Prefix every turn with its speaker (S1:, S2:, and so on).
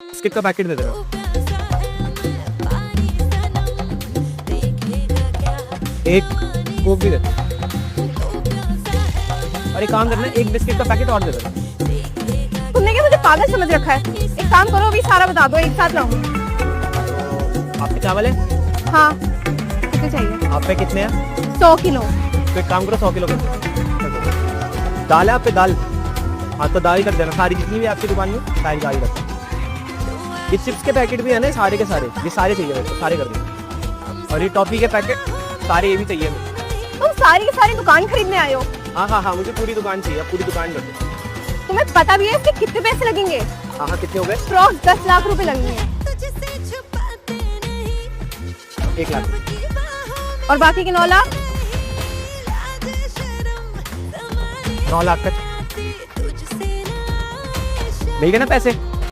S1: Biscuit का packet दे देना। एक कोक भी दे। और एक काम करना, एक बिस्किट का पैकेट और दे देना।
S2: तुमने क्या मुझे पागल समझ रखा है? एक काम करो, अभी सारा बता दो, एक साथ लाऊं।
S1: आपके चावल है?
S2: हाँ, कितने चाहिए?
S1: आप पे कितने हैं?
S2: 100 किलो।
S1: तो एक काम करो, 100 किलो कर दो। दाल है आप पे? दाल, हाँ तो दाल ही कर देना। सारी जितनी भी आपकी दुकान में सारी दाल ही कर देना। ये चिप्स के पैकेट भी है ना, सारे के सारे, ये सारे चाहिए मेरे को, सारे कर देना। और ये टॉफी के पैकेट सारे, ये भी चाहिए मेरे को।
S2: तुम सारी की सारी दुकान खरीदने आए हो?
S1: हाँ हाँ हाँ, मुझे पूरी दुकान चाहिए, पूरी दुकान कर दो।
S2: तुम्हें पता भी है इसके कितने पैसे लगेंगे?
S1: हाँ हाँ, कितने हो गए?
S2: फ्रॉक 10 लाख रुपए लगेंगे।
S1: 1 लाख।
S2: और बाकी के 9 लाख?
S1: 9 लाख तक मिल गए ना पैसे?